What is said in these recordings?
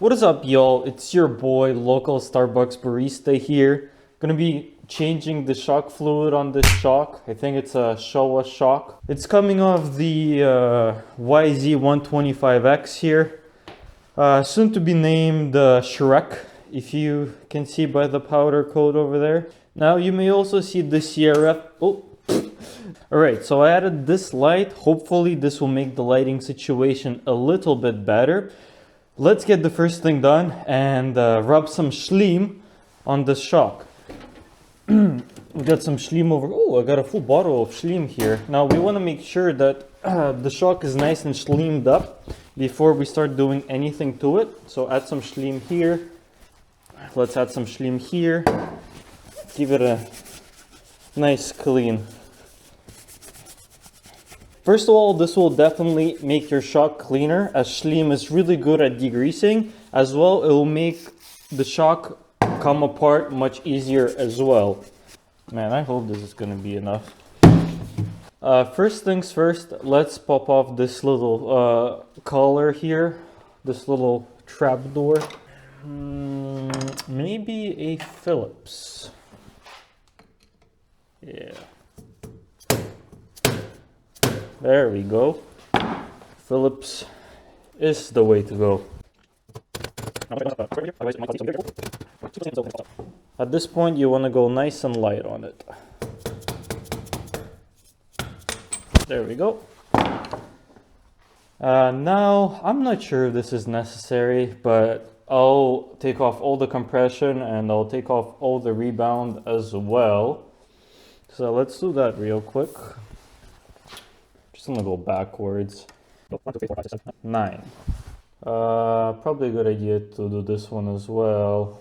What is up, y'all? It's your boy, local Starbucks barista here. Gonna be changing the shock fluid on this shock. I think it's a Showa shock. It's coming off the YZ125X here. Soon to be named Shrek, if you can see by the powder coat over there. Now you may also see the CRF. Oh, alright, so I added this light. Hopefully this will make the lighting situation a little bit better. Let's get the first thing done and rub some Schleim on the shock. We got some Schleim over. Oh, I got a full bottle of Schleim here. Now we want to make sure that the shock is nice and Schleimed up before we start doing anything to it. So add some Schleim here. Let's add some Schleim here. Give it a nice clean. First of all, this will definitely make your shock cleaner, as Schleim is really good at degreasing. As well, it will make the shock come apart much easier as well. Man, I hope this is going to be enough. First things first, let's pop off this little collar here, this little trap door. Maybe a Phillips. Yeah. There we go. Phillips is the way to go. At this point, you want to go nice and light on it. There we go. Now, I'm not sure if this is necessary, but I'll take off all the compression and I'll take off all the rebound as well. So let's do that real quick. Just gonna go backwards. 9. Probably a good idea to do this one as well.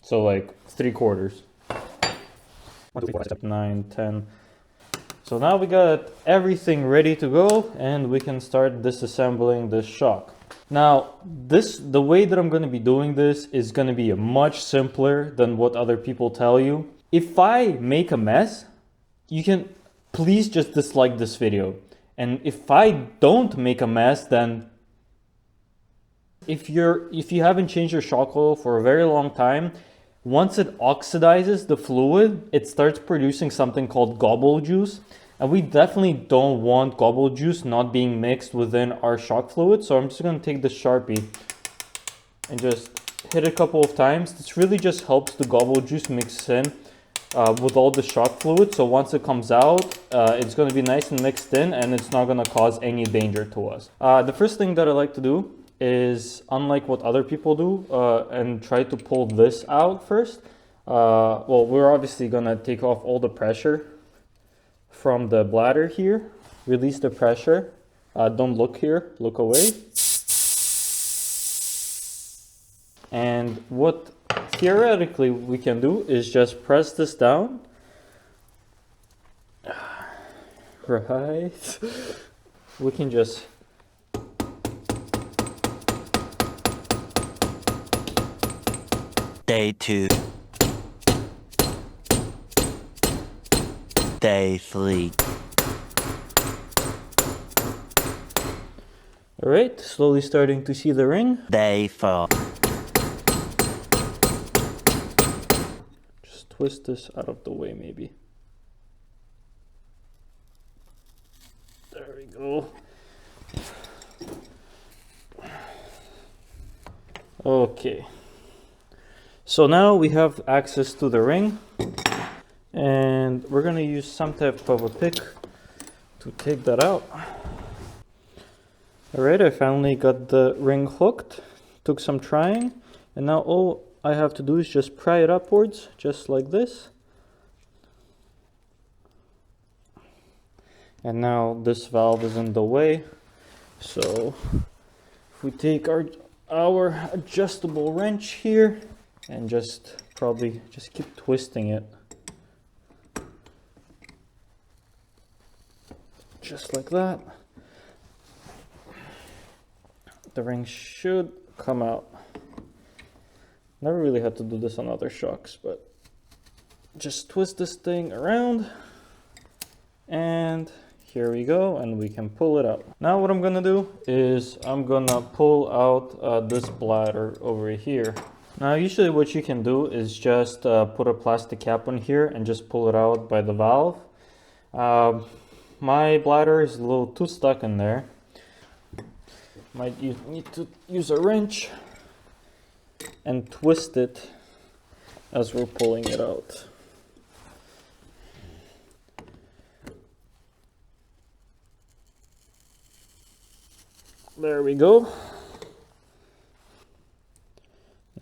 So like 3/4. 9, 10. So now we got everything ready to go and we can start disassembling this shock. Now, the way that I'm gonna be doing this is gonna be much simpler than what other people tell you. If I make a mess, you can please just dislike this video. And if I don't make a mess, then if you haven't changed your shock oil for a very long time, once it oxidizes the fluid, it starts producing something called Gobble juice. And we definitely don't want Gobble juice not being mixed within our shock fluid. So I'm just going to take the Sharpie and just hit it a couple of times. This really just helps the Gobble juice mix in with all the shock fluid. So once it comes out, it's going to be nice and mixed in and it's not going to cause any danger to us. The first thing that I like to do is, unlike what other people do, and try to pull this out first. Well, we're obviously going to take off all the pressure from the bladder here. Release the pressure. Don't look here, look away. And what theoretically we can do is just press this down. Right. We can just Day 2. Day 3. Alright, slowly starting to see the ring. Day 4. Just twist this out of the way maybe. There we go. Okay. So now we have access to the ring. And we're going to use some type of a pick to take that out. Alright, I finally got the ring hooked. Took some trying. And now all I have to do is just pry it upwards, just like this. And now this valve is in the way. So if we take our adjustable wrench here and just probably just keep twisting it. Just like that. The ring should come out. Never really had to do this on other shocks, but just twist this thing around and Here we go, and we can pull it out. Now what I'm gonna do is I'm gonna pull out this bladder over here. Now usually what you can do is just put a plastic cap on here and just pull it out by the valve. My bladder is a little too stuck in there. Might need to use a wrench and twist it as we're pulling it out. There we go.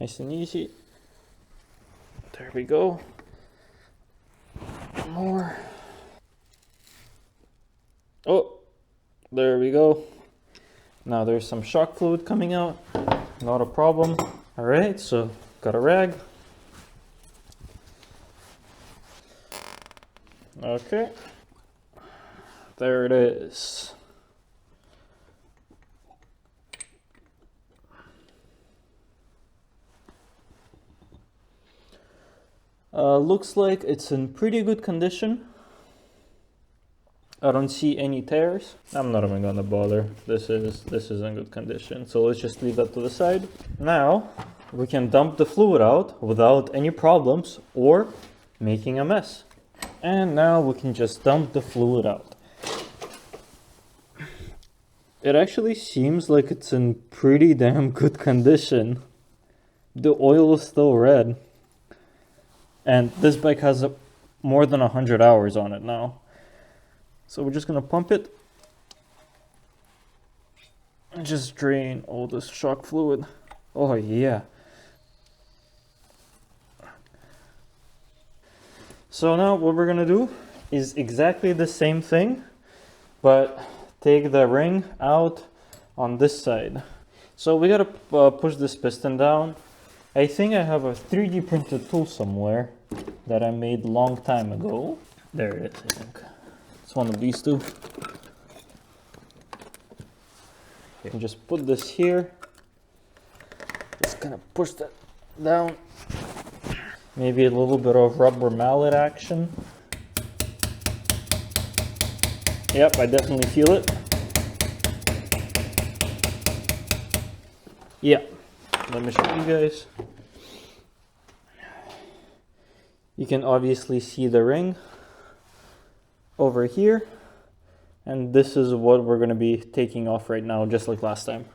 Nice and easy. There we go. More. Oh, there we go. Now there's some shock fluid coming out. Not a problem. All right, so got a rag. Okay. There it is. Looks like it's in pretty good condition. I don't see any tears. I'm not even gonna bother. This is in good condition. So let's just leave that to the side. Now we can dump the fluid out without any problems or making a mess. And now we can just dump the fluid out. It actually seems like it's in pretty damn good condition. The oil is still red. And this bike has more than 100 hours on it now. So we're just gonna pump it and just drain all this shock fluid. Oh yeah. So now what we're gonna do is exactly the same thing, but take the ring out on this side. So we gotta push this piston down. I think I have a 3D printed tool somewhere that I made a long time ago. There it is, I think. It's one of these two. You can just put this here. Just gonna push that down. Maybe a little bit of rubber mallet action. Yep, I definitely feel it. Yeah, let me show you guys. You can obviously see the ring over here, and this is what we're going to be taking off right now, just like last time.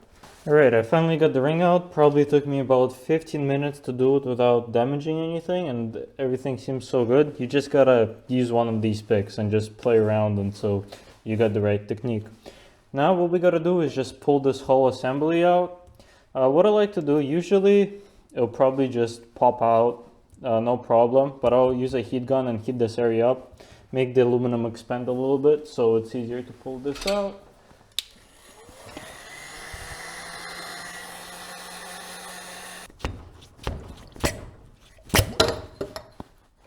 Alright, I finally got the ring out. Probably took me about 15 minutes to do it without damaging anything, and everything seems so good. You just gotta use one of these picks and just play around until you got the right technique. Now what we gotta do is just pull this whole assembly out. What I like to do, usually it'll probably just pop out, no problem, but I'll use a heat gun and heat this area up, make the aluminum expand a little bit so it's easier to pull this out.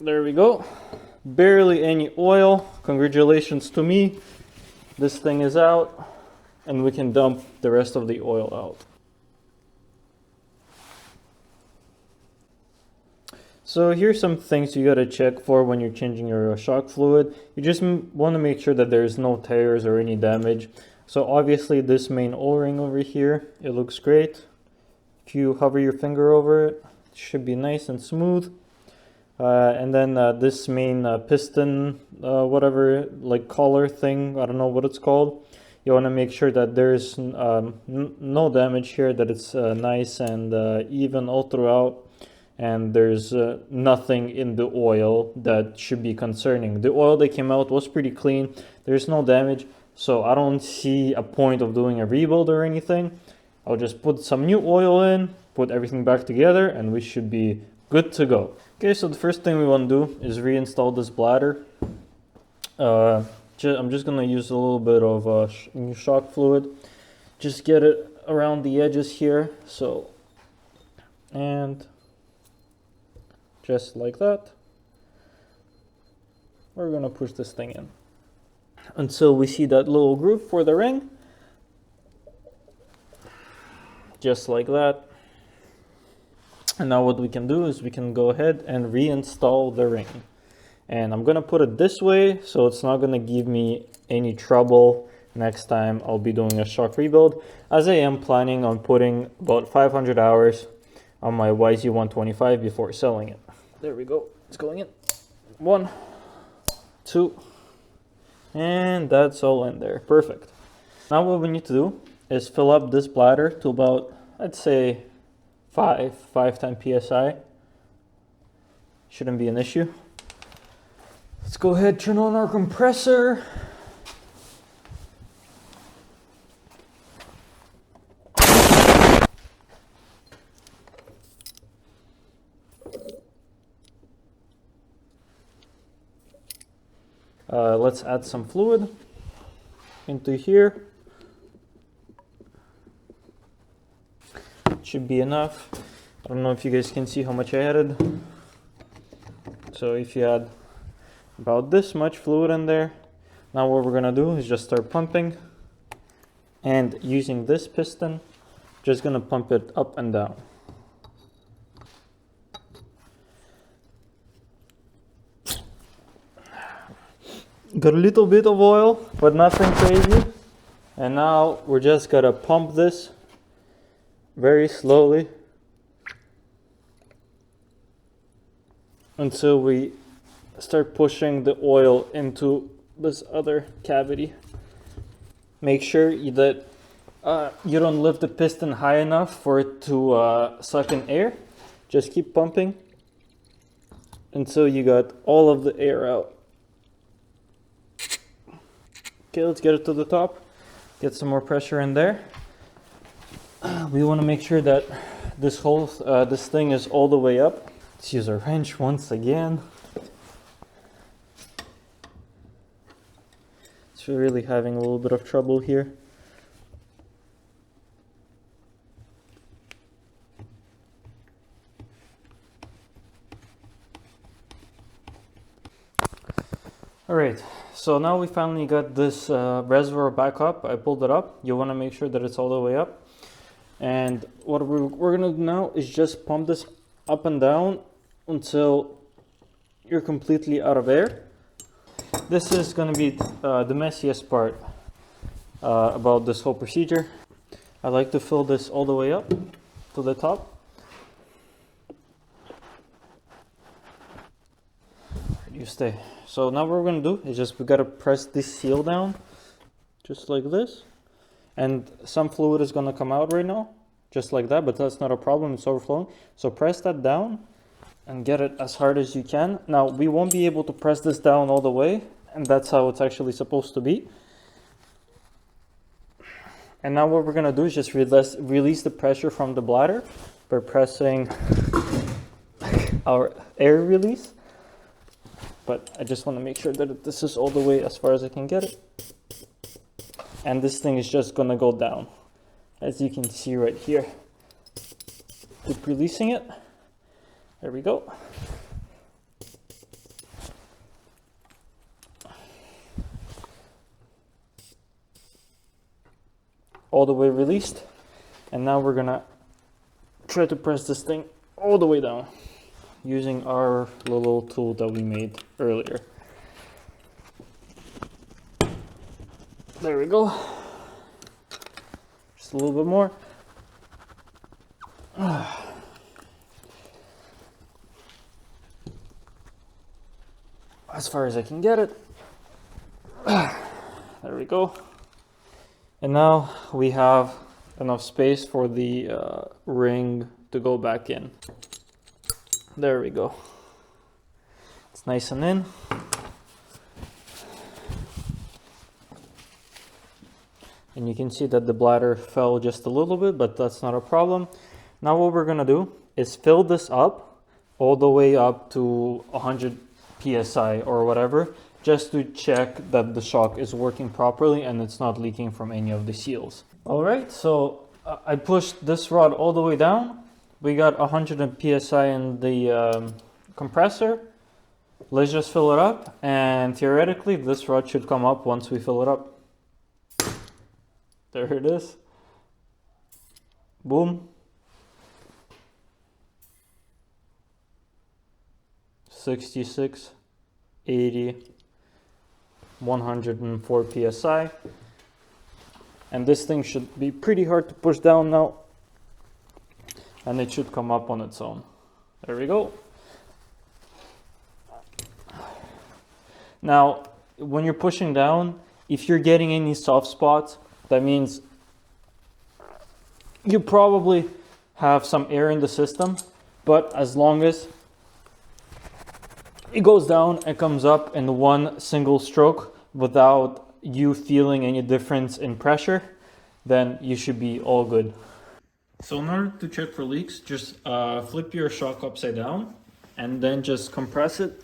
There we go. Barely any oil. Congratulations to me. This thing is out, and we can dump the rest of the oil out. So here's some things you gotta check for when you're changing your shock fluid. You just want to make sure that there's no tears or any damage. So obviously this main O-ring over here, it looks great. If you hover your finger over it, it should be nice and smooth. And then this main piston, whatever, like collar thing, I don't know what it's called. You want to make sure that there's no damage here, that it's nice and even all throughout. And there's nothing in the oil that should be concerning. The oil that came out was pretty clean. There's no damage, so I don't see a point of doing a rebuild or anything. I'll just put some new oil in, put everything back together, and we should be good to go. Okay, so the first thing we want to do is reinstall this bladder. I'm just going to use a little bit of new shock fluid. Just get it around the edges here, so, and just like that. We're going to push this thing in until we see that little groove for the ring. Just like that. And now what we can do is we can go ahead and reinstall the ring. And I'm gonna put it this way so it's not gonna give me any trouble next time I'll be doing a shock rebuild, as I am planning on putting about 500 hours on my YZ125 before selling it. There we go, it's going in. 1, 2, and that's all in there, perfect. Now what we need to do is fill up this bladder to about, I'd say 510 psi. Shouldn't be an issue. Let's go ahead, turn on our compressor. Let's add some fluid into here. Should be enough. I don't know if you guys can see how much I added. So if you add about this much fluid in there, now what we're gonna do is just start pumping, and using this piston, just gonna pump it up and down. Got a little bit of oil, but nothing crazy. And now we're just gonna pump this very slowly until we start pushing the oil into this other cavity. Make sure that you don't lift the piston high enough for it to suck in air. Just keep pumping until you got all of the air out. Okay, let's get it to the top. Get some more pressure in there. We want to make sure that this whole this thing is all the way up. Let's use a wrench once again. It's really having a little bit of trouble here. All right, so now we finally got this reservoir back up. I pulled it up. You want to make sure that it's all the way up. And what we're gonna do now is just pump this up and down until you're completely out of air. This is gonna be the messiest part about this whole procedure. I like to fill this all the way up to the top. You stay. So now what we're gonna do is we gotta press this seal down, just like this. And some fluid is gonna come out right now, just like that, but that's not a problem, it's overflowing. So press that down and get it as hard as you can. Now we won't be able to press this down all the way, and that's how it's actually supposed to be. And now what we're gonna do is just release the pressure from the bladder by pressing our air release. But I just want to make sure that this is all the way as far as I can get it. And this thing is just gonna go down, as you can see right here. Keep releasing it. There we go. All the way released. And now we're gonna try to press this thing all the way down using our little tool that we made earlier. There we go. Just a little bit more. As far as I can get it. There we go. And now we have enough space for the ring to go back in. There we go. It's nice and in. And you can see that the bladder fell just a little bit, but that's not a problem. Now what we're gonna do is fill this up all the way up to 100 psi or whatever, just to check that the shock is working properly and it's not leaking from any of the seals. All right, so I pushed this rod all the way down. We got 100 psi in the compressor. Let's just fill it up, and theoretically this rod should come up once we fill it up. There it is. Boom. 66 80, 104 psi. And this thing should be pretty hard to push down now. And it should come up on its own. There we go. Now, when you're pushing down, if you're getting any soft spots, that means you probably have some air in the system, but as long as it goes down and comes up in one single stroke without you feeling any difference in pressure, then you should be all good. So in order to check for leaks, just flip your shock upside down and then just compress it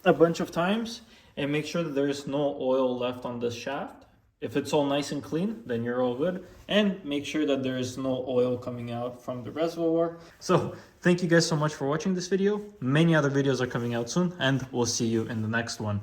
a bunch of times and make sure that there's no oil left on this shaft. If it's all nice and clean, then you're all good. And make sure that there is no oil coming out from the reservoir. So thank you guys so much for watching this video. Many other videos are coming out soon, and we'll see you in the next one.